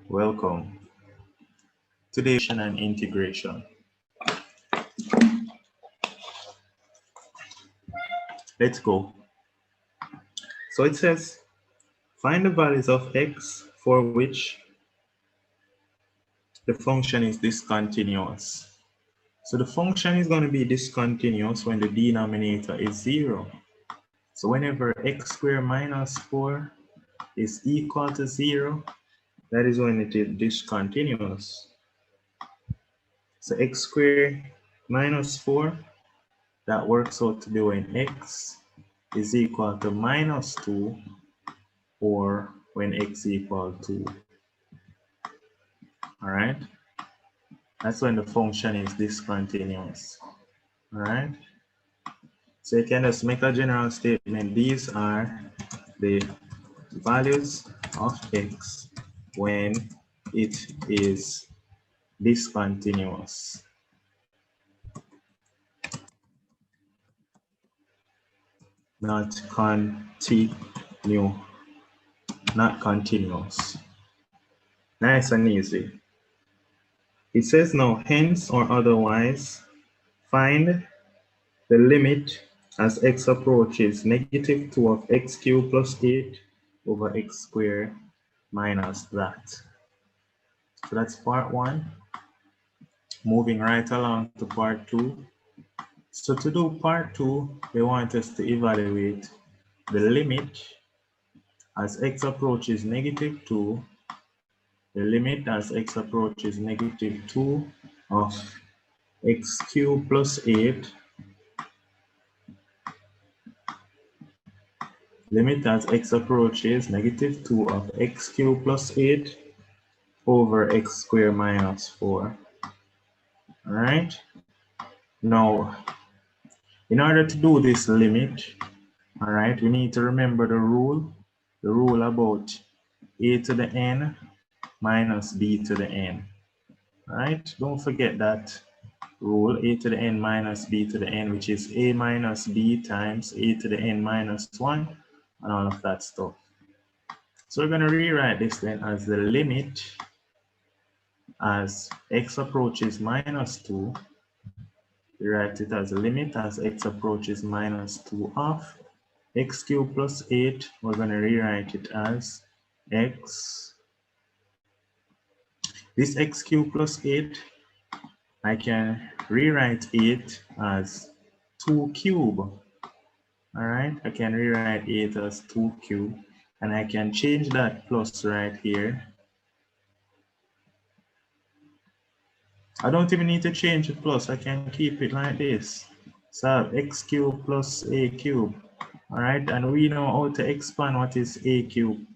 Welcome. Today, and integration. Let's go. So it says, find the values of x for which the function is discontinuous. So the function is going to be discontinuous when the denominator is 0. So whenever x squared minus 4 is equal to 0, that is when it is discontinuous. So x squared minus 4, that works out to be when x is equal to minus 2 or when x equal to 2. All right? That's when the function is discontinuous. All right? So you can just make a general statement. These are the values of x when it is discontinuous. Not continuous. Nice and easy. It says now, hence or otherwise, find the limit as x approaches negative 2 of x cubed plus 8 over x squared minus that. So that's part 1. Moving right along to part 2. So to do part 2, they want us to evaluate the limit as x approaches negative 2, the limit as x approaches negative 2 of x cubed plus 8, limit as x approaches negative 2 of x cubed plus 8 over x squared minus 4. All right. Now, in order to do this limit, all right, we need to remember the rule about a to the n minus b to the n. All right, don't forget that rule, a to the n minus b to the n, which is a minus b times a to the n minus 1, and all of that stuff. So we're going to rewrite this then as the limit as x approaches minus 2. We write it as a limit as x approaches minus 2 of x cubed plus 8. We're going to rewrite it as x. This x cubed plus 8, I can rewrite it as 2 cubed. All right, I can rewrite it as 2 cubed, and I can change that plus right here. I don't even need to change the plus. I can keep it like this. So x cubed plus a cubed. All right, and we know how to expand what is a cubed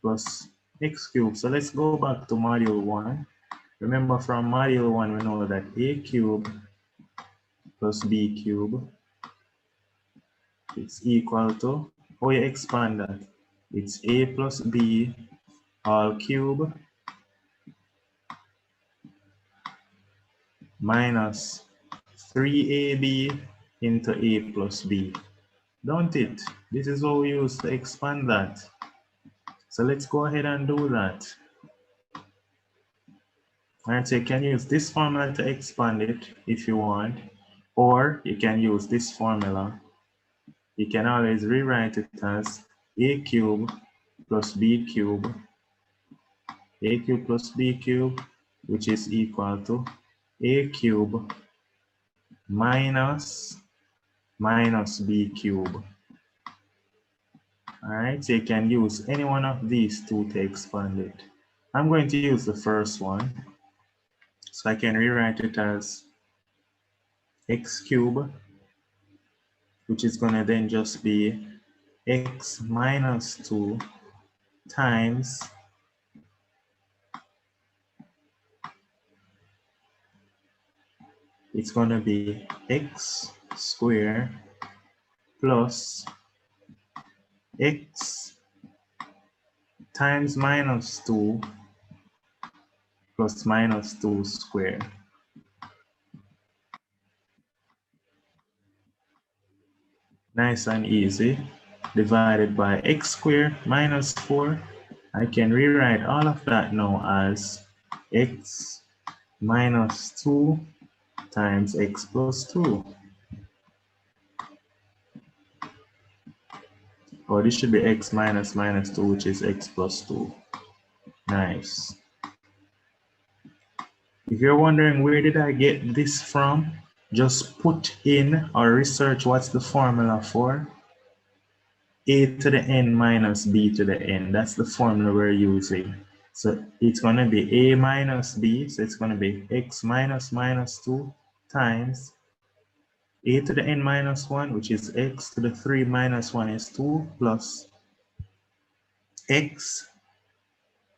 plus x cubed. So let's go back to module 1. Remember from module 1, we know that a cubed plus b cubed is equal to, how you expand that? It's a plus b all cubed minus 3ab into a plus b. Don't it? This is how we use to expand that. So let's go ahead and do that. All right, so you can use this formula to expand it if you want, or you can use this formula. You can always rewrite it as a cubed plus b cubed, a cubed plus b cubed, which is equal to a cubed minus b cubed. All right, so you can use any one of these two to expand it. I'm going to use the first one. So I can rewrite it as x cubed, which is going to then just be x minus 2 times it's going to be x squared plus x times minus 2 plus minus 2 squared. Nice and easy. Divided by x squared minus 4. I can rewrite all of that now as x minus 2 times x plus 2. Or this should be x minus minus 2, which is x plus 2. Nice. If you're wondering where did I get this from, just put in or research what's the formula for a to the n minus b to the n. That's the formula we're using. So it's going to be a minus b, so it's going to be x minus minus 2 times a to the n minus 1, which is x to the 3 minus 1 is 2, plus x,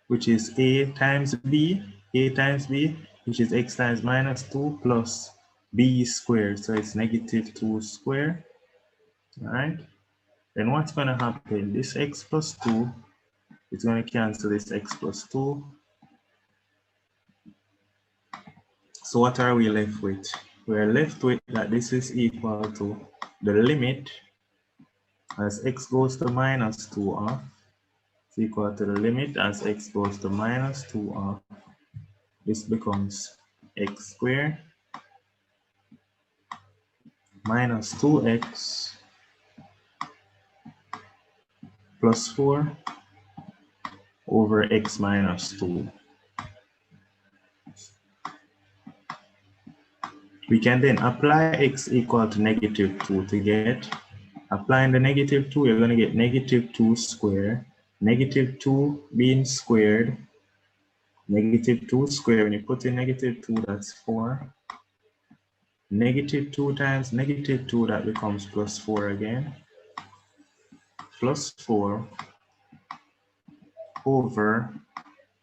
which is a times b, which is x times minus 2, plus b squared, so it's negative 2 squared. All right, then what's going to happen? This x plus 2 is going to cancel this x plus 2. So what are we left with? We're left with that this is equal to the limit as x goes to minus 2 of, is equal to the limit as x goes to minus 2 of, this becomes x squared minus 2x plus 4 over x minus 2. We can then apply x equal to negative 2 to get, applying the negative 2, you're going to get negative 2 squared. Negative 2 being squared, negative 2 squared, when you put in negative 2, that's 4. Negative 2 times negative 2, that becomes plus 4 again. Plus 4 over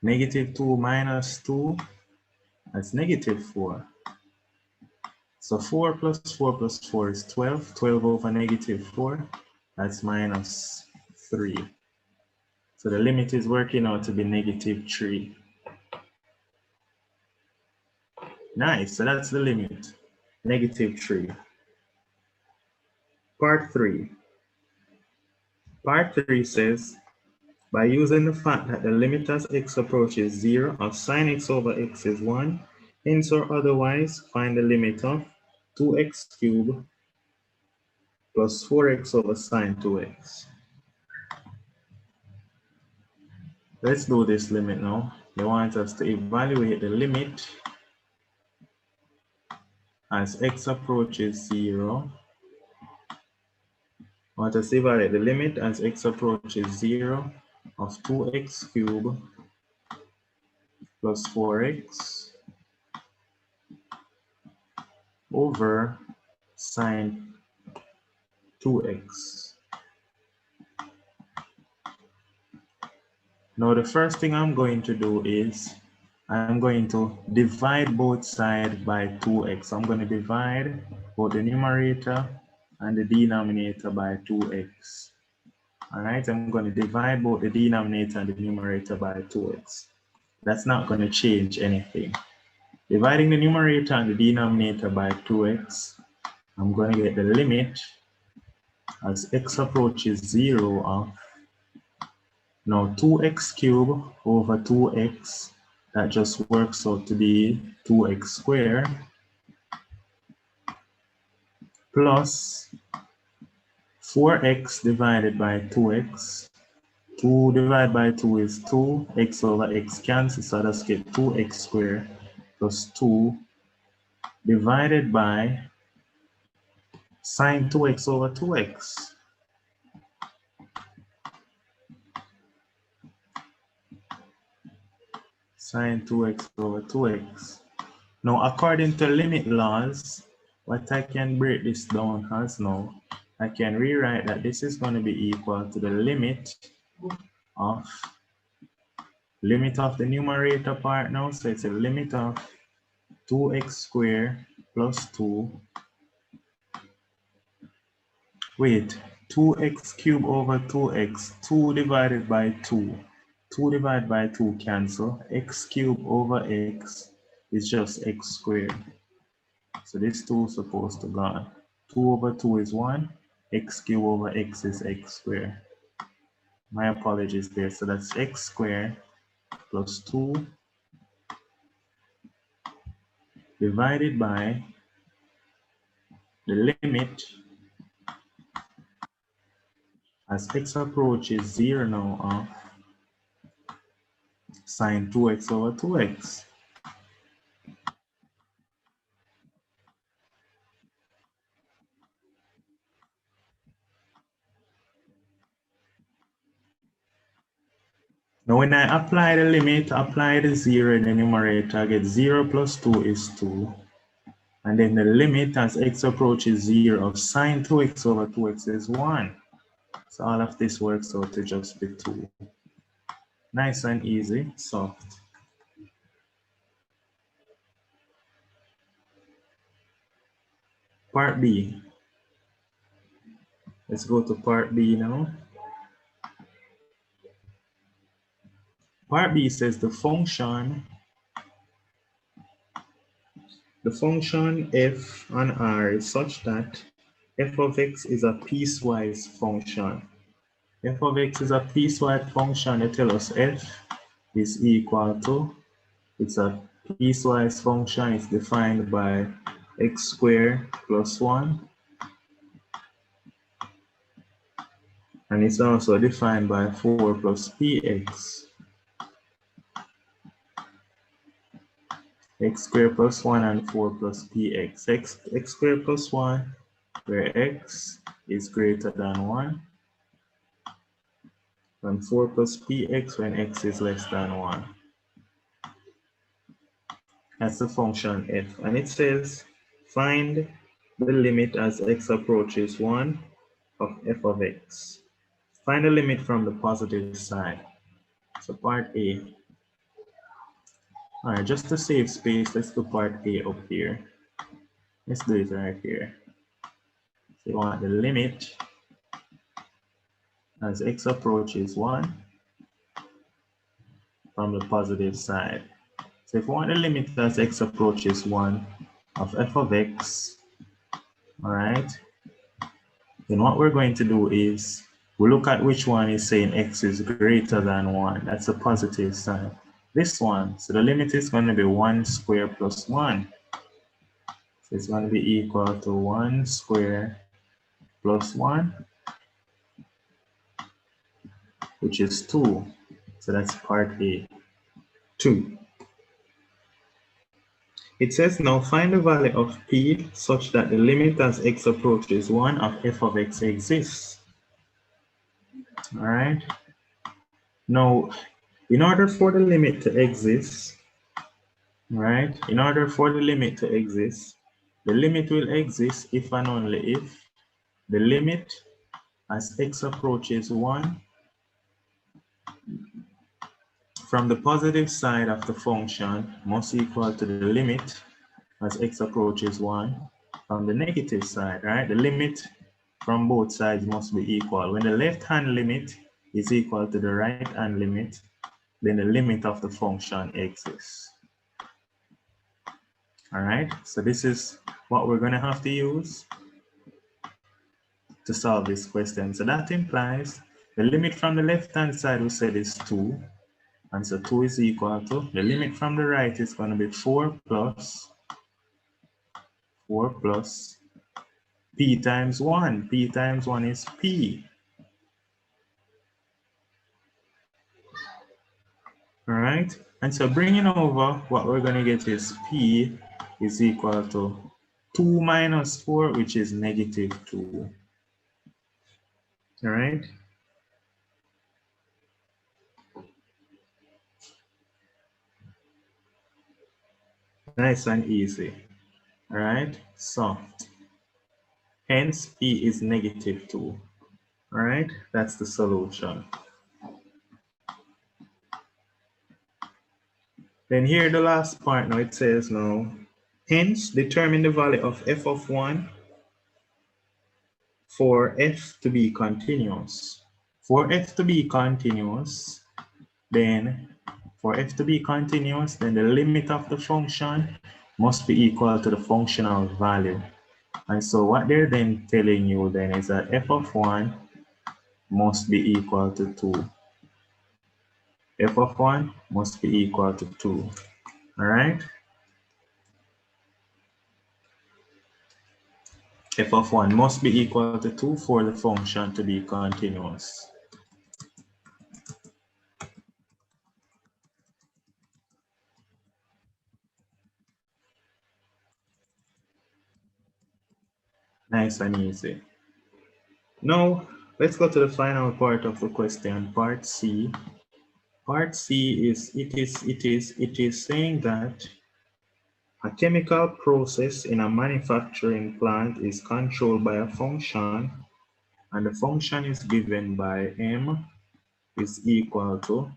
negative 2 minus 2, that's negative 4. So 4 plus 4 plus 4 is 12. 12 over negative 4, that's minus 3. So the limit is working out to be negative 3. Nice, so that's the limit, negative 3. Part 3. Part 3 says, by using the fact that the limit as x approaches 0 of sine x over x is 1, hence or otherwise, find the limit of 2x cubed plus 4x over sine 2x. Let's do this limit now. They want us to evaluate the limit as x approaches 0. I want us to evaluate the limit as x approaches 0 of 2x cubed plus 4x over sine 2x. Now the first thing I'm going to do is I'm going to divide both sides by 2x. I'm going to divide both the numerator and the denominator by 2x. All right, I'm going to divide both the denominator and the numerator by 2x. That's not going to change anything. Dividing the numerator and the denominator by 2x, I'm going to get the limit as x approaches 0 of, now 2x cubed over 2x, that just works out to be 2x squared, plus 4x divided by 2x. 2 divided by 2 is 2, x over x cancels, so let's get 2x squared plus 2 divided by sine 2x over 2x. Sine 2x over 2x. Now, according to limit laws, what I can break this down as now, I can rewrite that this is going to be equal to the limit of the numerator part now. So it's a limit of 2x squared plus 2. Wait, 2x cubed over 2x, 2 divided by 2. 2 divided by 2 cancel. X cubed over x is just x squared. So this 2 is supposed to go. 2 over 2 is 1. X cubed over x is x squared. My apologies there. So that's x squared plus 2 divided by the limit as x approaches 0 now of sine 2x over 2x. Now when I apply the limit, apply the 0 in the numerator, I get 0 plus 2 is 2. And then the limit as x approaches 0 of sine 2x over 2x is 1. So all of this works out to just be 2. Nice and easy, soft. Part B. Let's go to part B now. Part B says the function f on R is such that f of x is a piecewise function. F of x is a piecewise function. They tell us f is equal to, it's a piecewise function. It's defined by x squared plus 1. And it's also defined by 4 plus px. X squared plus 1 and 4 plus px. X squared plus 1, where x is greater than 1. And 4 plus px when x is less than 1. That's the function f. And it says, find the limit as x approaches 1 of f of x. Find the limit from the positive side. So part A. All right, just to save space, let's do part A up here. Let's do it right here. So you want the limit as x approaches 1 from the positive side. So if you want the limit as x approaches 1 of f of x, all right, then what we're going to do is we look at which one is saying x is greater than 1. That's the positive side. This one, so the limit is going to be 1 squared plus 1. So it's going to be equal to 1 squared plus 1, which is 2. So that's part A. 2. It says now find the value of p such that the limit as x approaches 1 of f of x exists. All right. Now, in order for the limit to exist, right? In order for the limit to exist, the limit will exist if and only if the limit as x approaches 1 from the positive side of the function must equal to the limit as x approaches 1 from the negative side, right? The limit from both sides must be equal. When the left-hand limit is equal to the right-hand limit, then the limit of the function exists. All right, so this is what we're going to have to use to solve this question. So that implies the limit from the left-hand side we said is 2. And so 2 is equal to, the limit from the right is going to be 4 plus p times 1. P times 1 is p. All right, and so bringing over, what we're going to get is p is equal to 2 minus 4, which is negative 2. All right. Nice and easy. All right, soft. Hence, p is negative 2. All right, that's the solution. Then here the last part now, it says now, hence determine the value of f of 1 for f to be continuous. For f to be continuous, then for f to be continuous, then the limit of the function must be equal to the functional value. And so what they're then telling you then is that f of 1 must be equal to 2. F of 1 must be equal to 2. All right? F of 1 must be equal to 2 for the function to be continuous. Nice and easy. Now, let's go to the final part of the question, part C. Part C is, it is saying that a chemical process in a manufacturing plant is controlled by a function, and the function is given by m is equal to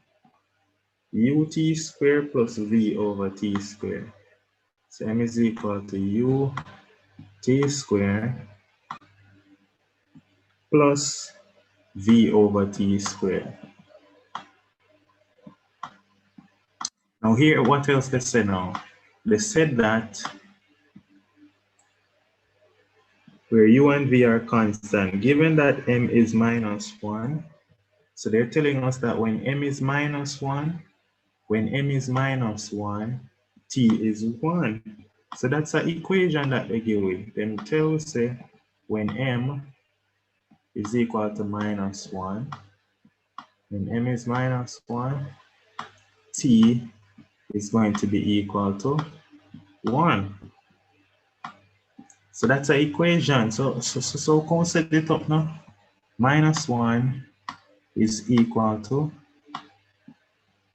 ut squared plus v over t squared. So m is equal to ut squared plus v over t squared. Now here, what else they say now? They said that where u and v are constant, given that m is minus 1, so they're telling us that when m is minus 1, t is 1. So that's an equation that they give with. Them tell us say when m is equal to minus 1, when m is minus 1, t is going to be equal to 1. So that's an equation. So come set it up now. Minus 1 is equal to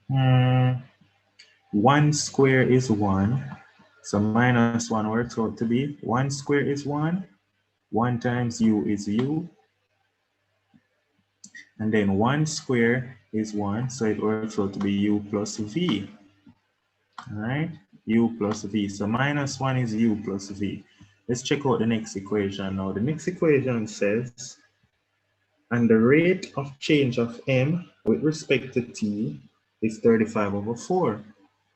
1 square is 1. So minus 1 works out to be 1 square is 1. 1 times u is u. And then 1 square is 1. So it works out to be u plus v. All right, u plus v. So minus 1 is u plus v. Let's check out the next equation now. The next equation says, and the rate of change of m with respect to t is 35 over 4.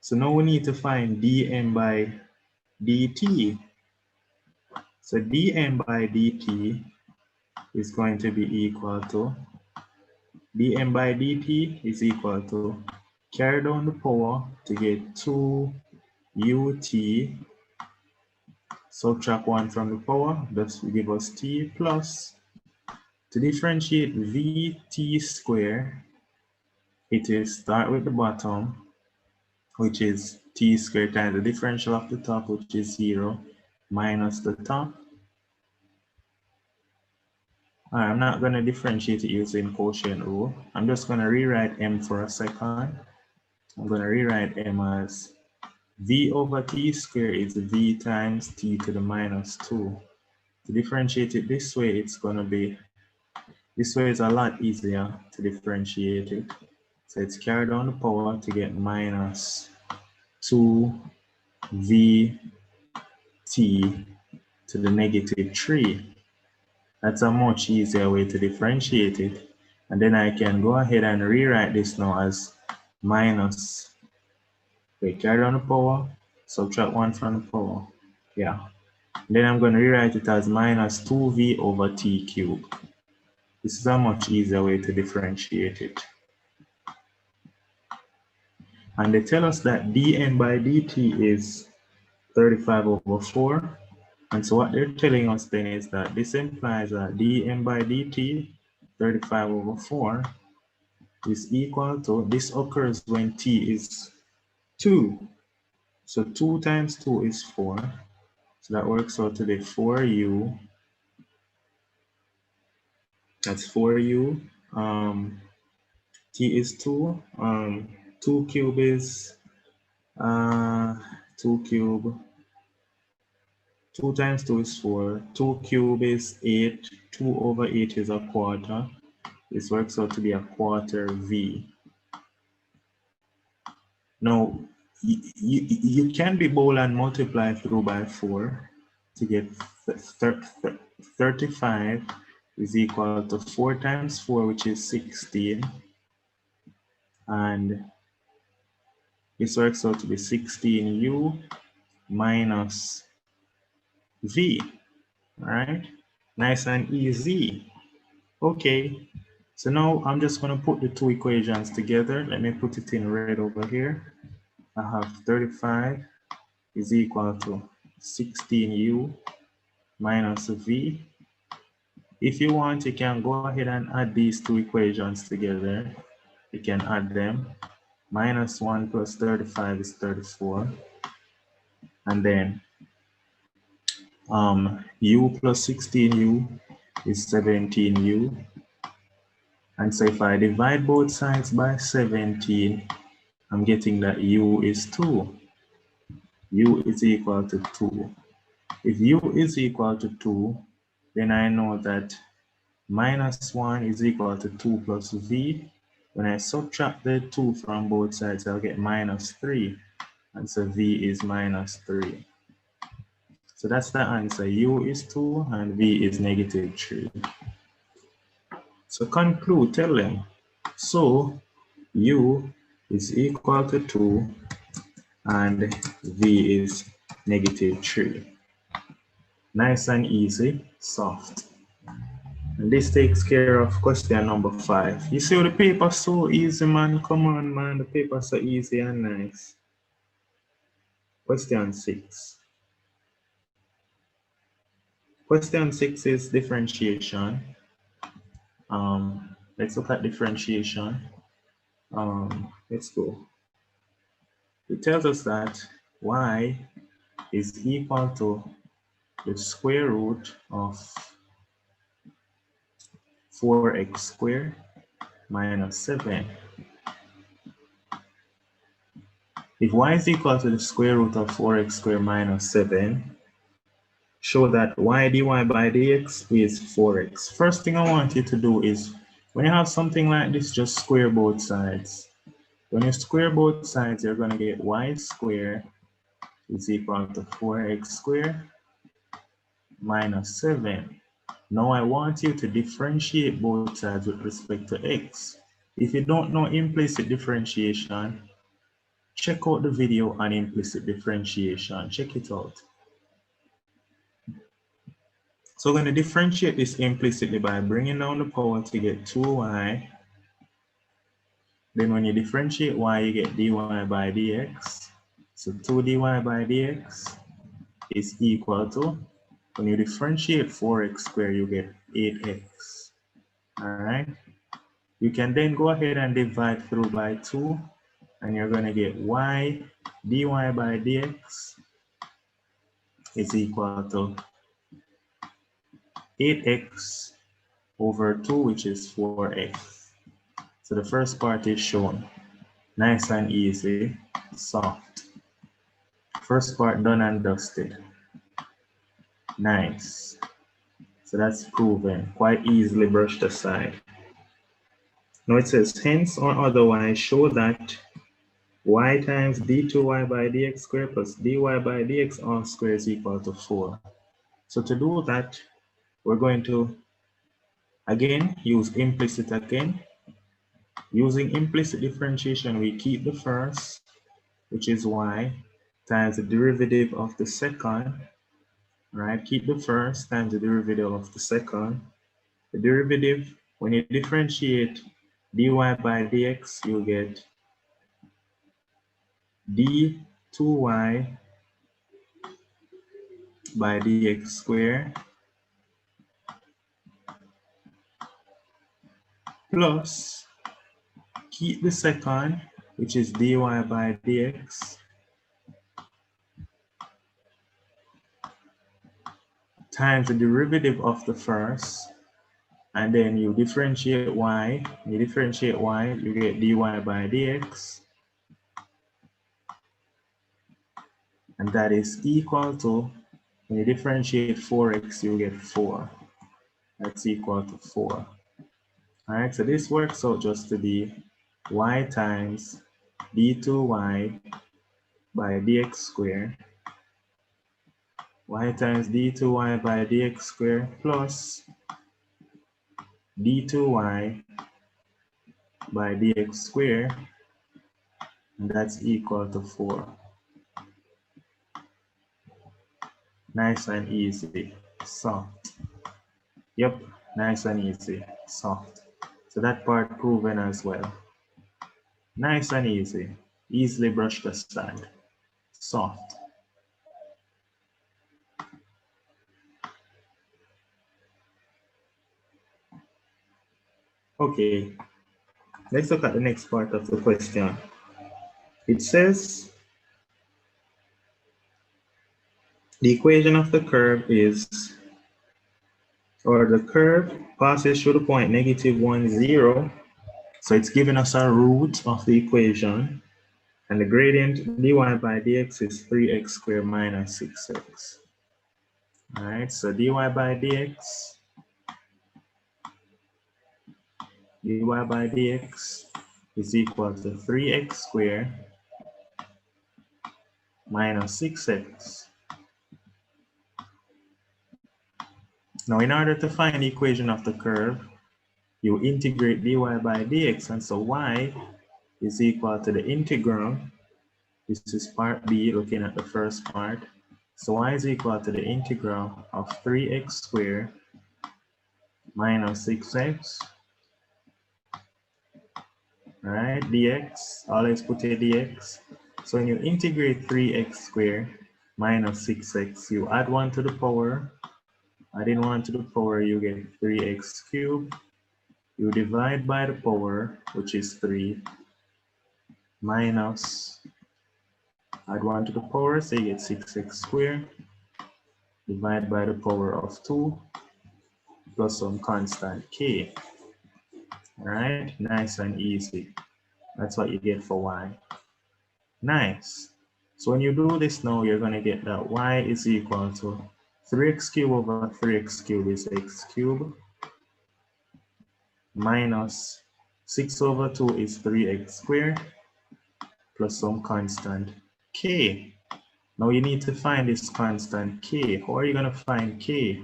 So now we need to find dm by dt. So dm by dt is going to be equal to, dm by dt is equal to, carry down the power to get 2 ut, subtract 1 from the power, that will give us t, plus, to differentiate vt squared, it is start with the bottom, which is t squared times the differential of the top, which is 0, minus the top. I'm not going to differentiate it using quotient rule. I'm just going to rewrite m for a second. I'm going to rewrite m as v over t squared is v times t to the minus 2. To differentiate it this way, it's going to be, this way is a lot easier to differentiate it. So it's carried down the power to get minus 2vt to the negative 3. That's a much easier way to differentiate it. And then I can go ahead and rewrite this now as minus, wait, carry down the power, subtract 1 from the power. Yeah. And then I'm going to rewrite it as minus 2v over t cubed. This is a much easier way to differentiate it. And they tell us that dm by dt is 35 over 4. And so what they're telling us then is that this implies that dm by dt, 35 over 4, is equal to, this occurs when t is 2. So 2 times 2 is 4. So that works out to be 4u. That's 4u. T is 2. 2 cube is 2 cube. 2 times 2 is 4. 2 cube is 8. 2 over 8 is a quarter. This works out to be a quarter v. Now, you can be bold and multiply through by 4 to get 35 is equal to 4 times 4, which is 16, and this works out to be 16u minus v. All right, nice and easy. Okay, so now I'm just going to put the two equations together. Let me put it in red over here. I have 35 is equal to 16u minus v. If you want, you can go ahead and add these two equations together. You can add them. Minus 1 plus 35 is 34. And then u plus 16u is 17u. And so if I divide both sides by 17, I'm getting that u is 2. U is equal to 2. If u is equal to 2, then I know that minus 1 is equal to 2 plus v. When I subtract the 2 from both sides, I'll get minus 3. And so v is minus 3. So that's the answer. U is 2 and v is negative 3. So conclude, tell them. So u is equal to 2 and v is negative 3. Nice and easy, soft. And this takes care of question number 5. You see the paper so easy, man. Come on, man. The paper so easy and nice. Question 6. Question 6 is differentiation. Let's look at differentiation. Let's go. It tells us that y is equal to the square root of 4x squared minus 7. If y is equal to the square root of 4x squared minus 7, show that y dy by dx is 4x. First thing I want you to do is, when you have something like this, just square both sides. When you square both sides, you're going to get y squared is equal to 4x squared minus 7. Now I want you to differentiate both sides with respect to x. If you don't know implicit differentiation, check out the video on implicit differentiation. Check it out. So we're going to differentiate this implicitly by bringing down the power to get 2y. Then when you differentiate y, you get dy by dx. So 2 dy by dx is equal to, when you differentiate 4x squared, you get 8x. All right. You can then go ahead and divide through by 2, and you're going to get y dy by dx is equal to 8x over 2, which is 4x. So the first part is shown. Nice and easy, soft. First part done and dusted. Nice. So that's proven, quite easily brushed aside. Now it says, hence or otherwise show that y times d2y by dx squared plus dy by dx all squared is equal to 4. So to do that, we're going to, again, use implicit again. Using implicit differentiation, we keep the first, which is y, times the derivative of the second, right? Keep the first times the derivative of the second. The derivative, when you differentiate dy by dx, you get d2y by dx squared plus, keep the second, which is dy by dx, times the derivative of the first, and then you differentiate y. You differentiate y, you get dy by dx, and that is equal to, when you differentiate 4x, you get 4. That's equal to 4. All right, so this works out just to be y times d2y by dx squared, y times d2y by dx squared plus d2y by dx squared and that's equal to 4. Nice and easy, soft. Yep, nice and easy, soft. So that part proven as well. Nice and easy, easily brushed aside, soft. Okay, let's look at the next part of the question. It says, the equation of the curve is, or the curve passes through the point -1, 0. So it's giving us a root of the equation, and the gradient dy by dx is 3x squared minus 6x. All right, so dy by dx is equal to 3x squared minus 6x. Now, in order to find the equation of the curve, you integrate dy by dx, and so y is equal to the integral. This is part B, looking at the first part. So y is equal to the integral of 3x squared minus 6x. All right, dx, always put a dx. So when you integrate 3x squared minus 6x, you add 1 to the power. Adding 1 to the power, you get 3x cubed. You divide by the power, which is 3, minus, add 1 to the power, so you get 6x squared. Divide by the power of 2, plus some constant k. All right, nice and easy. That's what you get for y. Nice. So when you do this now, you're going to get that y is equal to 3x cubed over 3x cubed is x cubed, minus 6 over 2 is 3x squared, plus some constant k. Now you need to find this constant k. How are you going to find k?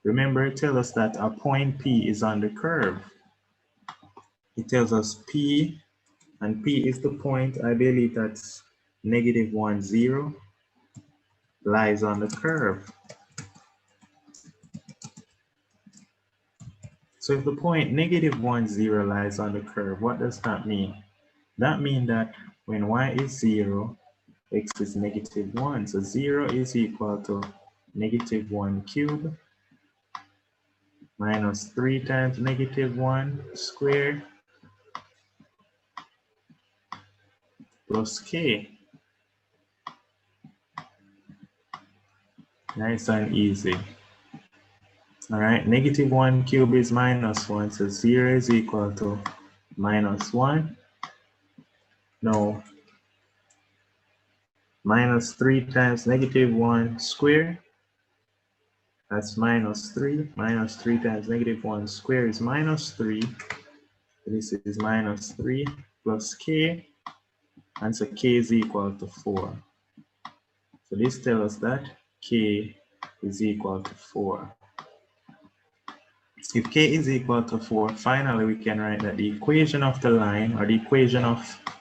Remember, it tells us that a point P is on the curve. It tells us P, and P is the point, I believe that's -1, 0, lies on the curve. So if the point -1, 0 lies on the curve, what does that mean? That means that when y is 0, x is -1. So 0 is equal to -1 cubed minus 3 times -1 squared plus k. Nice and easy. All right, -1 cubed is -1, so 0 is equal to -1. No, minus 3 times -1 squared. That's -3. Minus 3 times -1 squared is -3. This is -3 plus k. And so k is equal to 4. So this tells us that k is equal to 4. If k is equal to 4, finally we can write that the equation of the line, or the equation of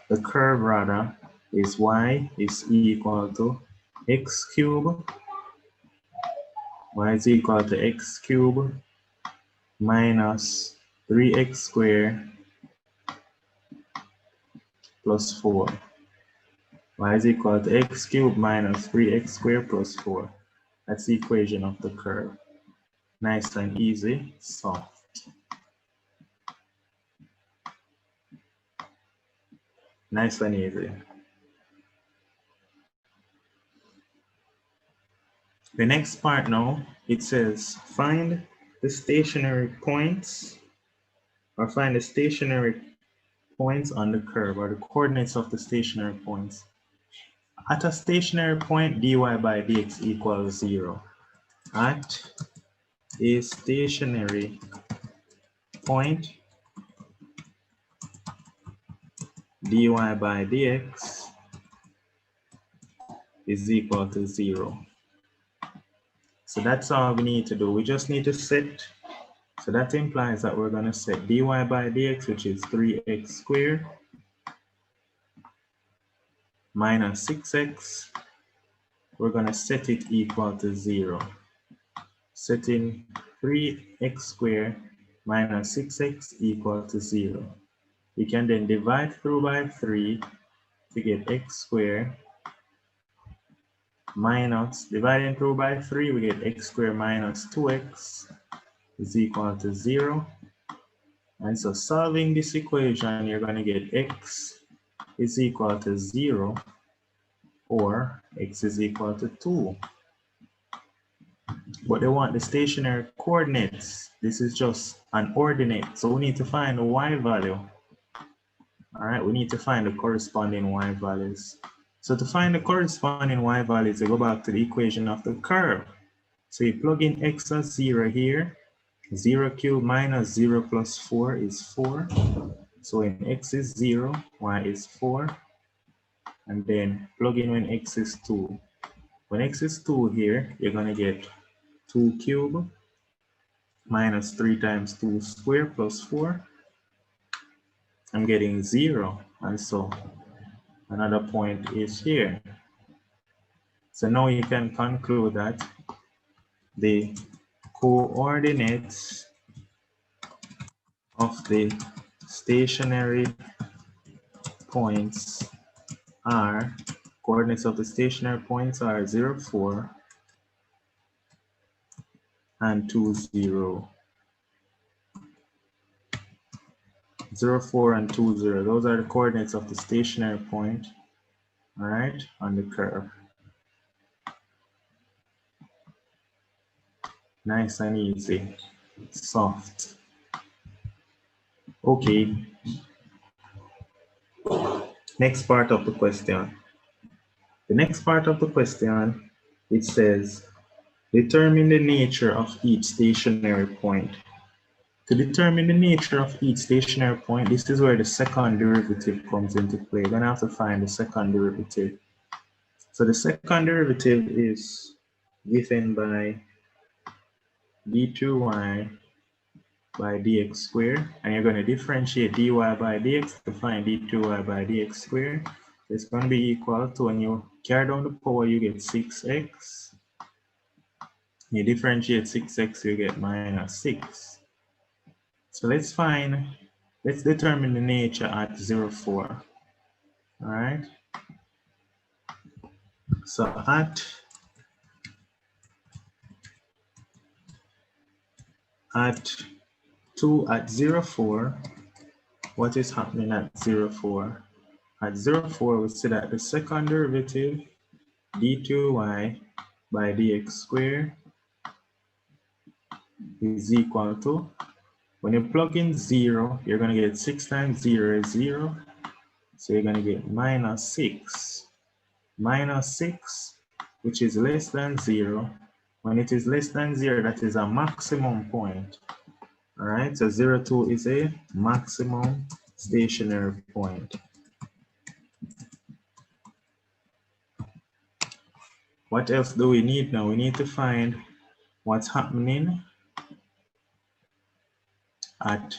the curve rather, is y is equal to x cubed. Y is equal to x cubed minus 3x squared plus 4. Y is equal to x cubed minus 3x squared plus 4. That's the equation of the curve. Nice and easy, soft. Nice and easy. The next part now, it says find the stationary points, or find the stationary points on the curve, or the coordinates of the stationary points. At a stationary point, dy by dx equals 0. At a stationary point, dy by dx is equal to 0. So that's all we need to do. We just need to set, so that implies that we're going to set dy by dx, which is 3x squared, minus 6x, we're going to set it equal to 0. Setting 3x squared minus 6x equal to 0. We can then divide through by 3 to get x squared minus, dividing through by 3, we get x squared minus 2x is equal to 0. And so solving this equation, you're going to get x is equal to 0 or x is equal to 2. But they want the stationary coordinates. This is just an ordinate, so we need to find the y value. All right, we need to find the corresponding y values. So to find the corresponding y values, we go back to the equation of the curve. So you plug in x as 0 here. 0 cubed minus 0 plus 4 is 4. So when x is 0, y is 4. And then plug in when x is 2. When x is 2 here, you're going to get 2 cubed minus 3 times 2 squared plus 4. I'm getting 0. And so another point is here. So now you can conclude that the coordinates of the stationary points are, coordinates of the stationary points are 0, 4 and 2, 0. 0, 4 and 2, 0. Those are the coordinates of the stationary point, all right, on the curve. Nice and easy, soft. Okay. Next part of the question. The next part of the question, it says, determine the nature of each stationary point. To determine the nature of each stationary point, this is where the second derivative comes into play. You're going to have to find the second derivative. So the second derivative is given by d2y by dx squared, and you're going to differentiate dy by dx to find d2y by dx squared. It's going to be equal to, when you carry down the power, you get 6x. You differentiate 6x, you get minus 6. So let's determine the nature at 0, 4. All right. So at 0, 4, what is happening at 0, 4? At 0, 4, we see that the second derivative, d2y by dx squared, is equal to, when you plug in 0, you're going to get 6 times 0 is 0. So you're going to get minus 6. Minus 6, which is less than 0. When it is less than 0, that is a maximum point. All right, so 0, 2 is a maximum stationary point. What else do we need now? We need to find what's happening at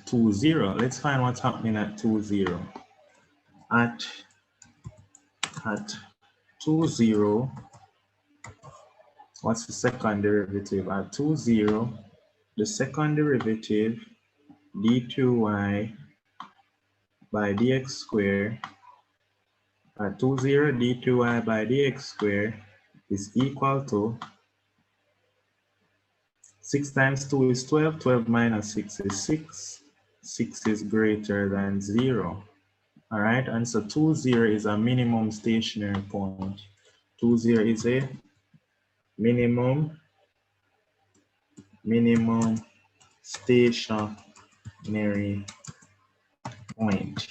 2, 0. Let's find what's happening at 2, 0. At 2, 0, what's the second derivative? At 2, 0, the second derivative, d2y by dx squared, at 2, 0, d2y by dx squared is equal to 6 times 2 is 12, 12 minus 6 is 6, 6 is greater than 0. All right, and so 2, 0 is a minimum stationary point. 2, 0 is a minimum stationary point.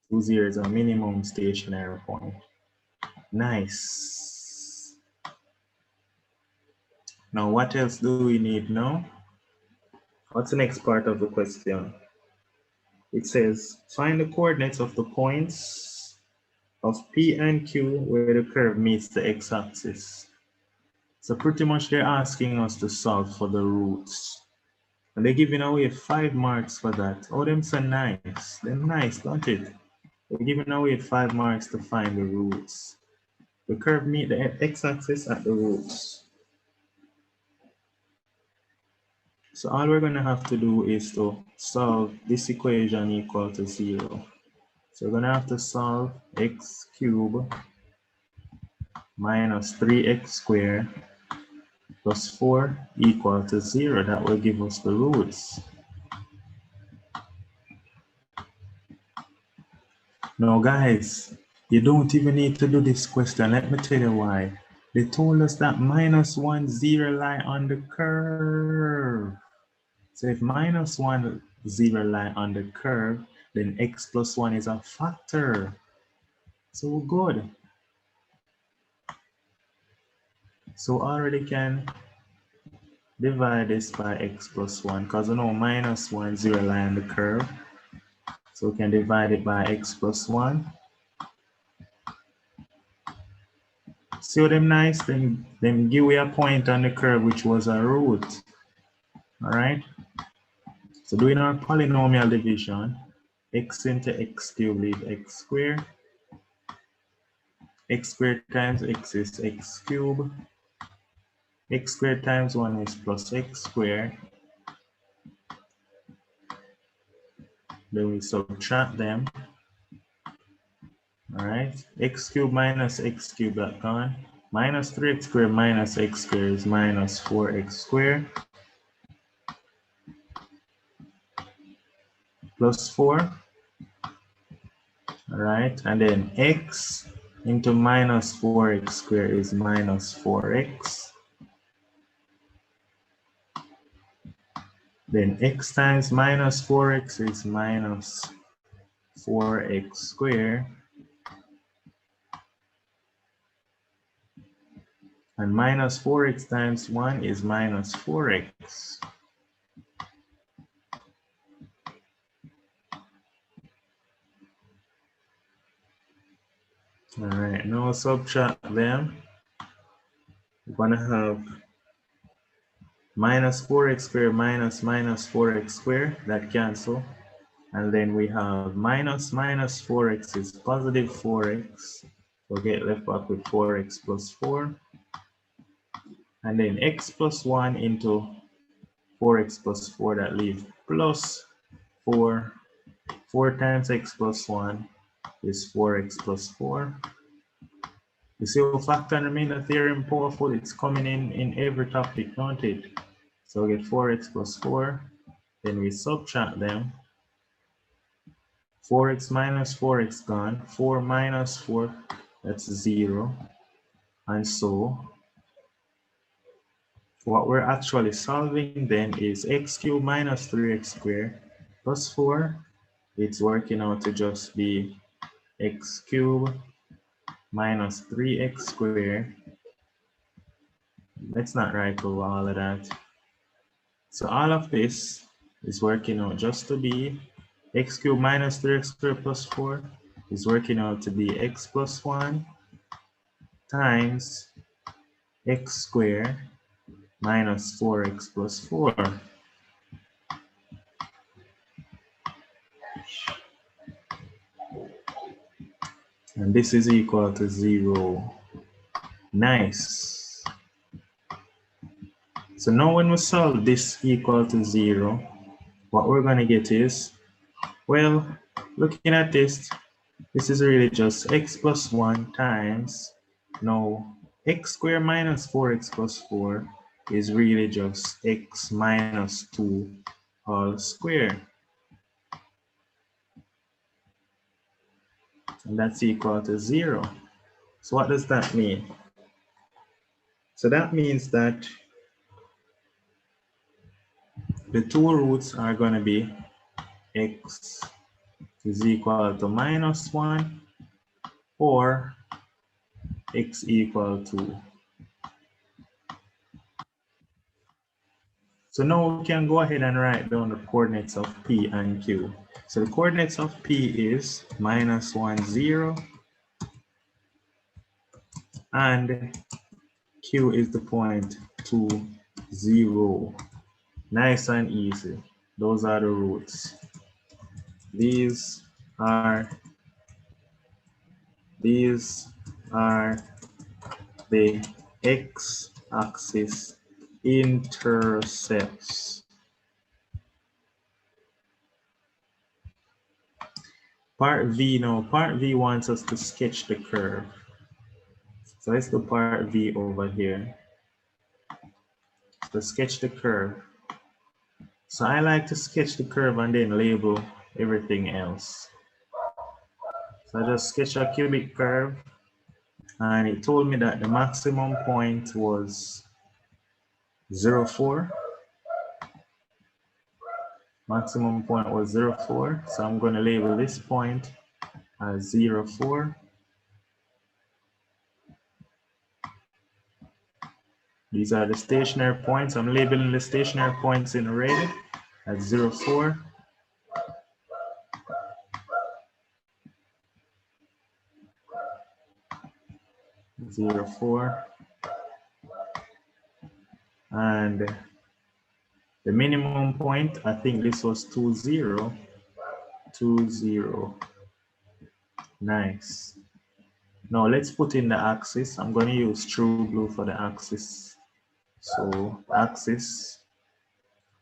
2, 0 is a minimum stationary point. Nice. Now, what else do we need now? What's the next part of the question? It says, find the coordinates of the points of P and Q where the curve meets the x-axis. So pretty much they're asking us to solve for the roots. And they're giving away 5 marks for that. Oh, them so nice. They're nice, don't it? We're giving away 5 marks to find the roots. The curve meet the x-axis at the roots. So all we're going to have to do is to solve this equation equal to 0. So we're going to have to solve x cubed minus 3x squared plus 4 equal to 0. That will give us the roots. Now guys, you don't even need to do this question. Let me tell you why. They told us that minus 1, 0 lie on the curve. So if minus 1, 0 lie on the curve, then x plus 1 is a factor. So good. So already can divide this by x plus 1 because we know minus 1, 0 lie on the curve. So we can divide it by x plus 1. See what them nice? Them give we a point on the curve which was a root. Alright? So doing our polynomial division, x into x cubed leave x squared. X squared times x is x cubed. X squared times 1 is plus x squared. Then we subtract them. Alright, x cubed minus x cubed that gone. Minus 3x squared minus x squared is minus 4x squared. Plus 4. Alright, and then x into minus 4x squared is minus 4x. Then x times minus 4x is minus 4x squared. And minus 4x times 1 is minus 4x. All right, now subtract them. We're going to have minus 4x squared minus 4x squared. That cancel. And then we have minus 4x is positive 4x. We'll get left back with 4x plus 4. And then x plus 1 into 4x plus 4, that leaves plus 4. 4 times x plus 1 is 4x plus 4. You see how factor and remainder theorem powerful? It's coming in every topic, don't it? So we get 4x plus 4. Then we subtract them. 4x minus 4x gone. 4 minus 4, that's 0. And so what we're actually solving then is x cubed minus 3x squared plus 4. It's working out to just be x cubed minus 3x squared. Let's not write over all of that. So all of this is working out just to be x cubed minus 3x squared plus 4 is working out to be x plus 1 times x squared minus 4x plus 4. And this is equal to 0. Nice. So now when we solve this equal to 0, what we're going to get is, well, looking at this, this is really just x plus 1 times, no, x squared minus 4x plus 4 is really just x minus 2 all squared. And that's equal to 0. So what does that mean? So that means that the two roots are going to be x is equal to minus 1 or x equal to. So now we can go ahead and write down the coordinates of P and Q. So the coordinates of P is minus 1, 0, and Q is the point 2, 0. Nice and easy. Those are the roots. These are These are the x-axis intercepts. Part V now. Part V wants us to sketch the curve. So let's do part V over here. So sketch the curve. So I like to sketch the curve and then label everything else. So I just sketch a cubic curve, and it told me that the maximum point was 0.4. Maximum point was 0.4. So I'm going to label this point as 0.4. These are the stationary points. I'm labeling the stationary points in red at 0.4. Zero, 4. And the minimum point, I think this was 2.0. 2.0. Nice. Now let's put in the axis. I'm going to use true blue for the axis. So axis,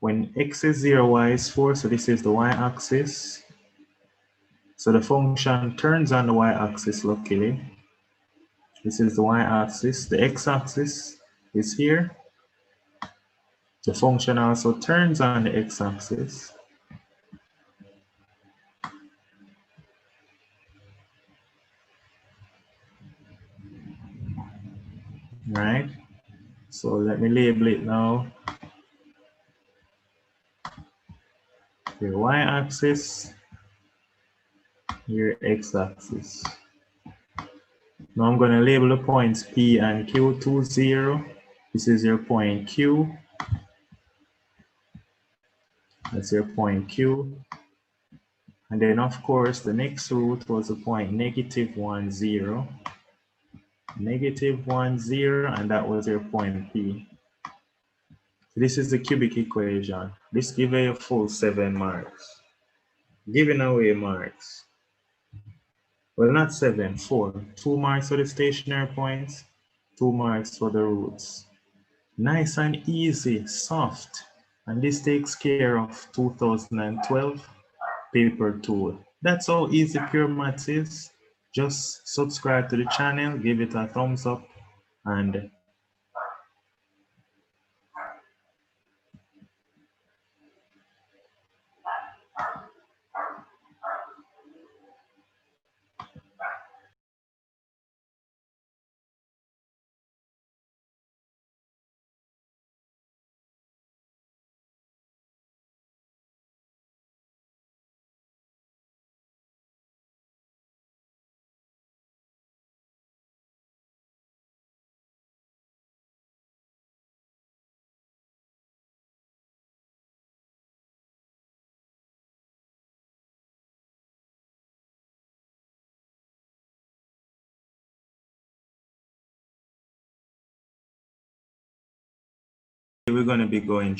when x is 0, y is 4, so this is the y-axis. So the function turns on the y-axis luckily. This is the y-axis. The x-axis is here. The function also turns on the x-axis. Right? So let me label it now. Your y-axis, your x-axis. Now I'm going to label the points P and Q, 2.0. This is your point Q. That's your point Q. And then of course the next root was the point -1.0. -1.0, and that was your point P. This is the cubic equation. This gives you a full 7 marks. Giving away marks. Well, not 7, 4. 2 marks for the stationary points, 2 marks for the roots. Nice and easy, soft. And this takes care of 2012 paper 2. That's how easy pure maths is. Just subscribe to the channel, give it a thumbs up, and we're going to be going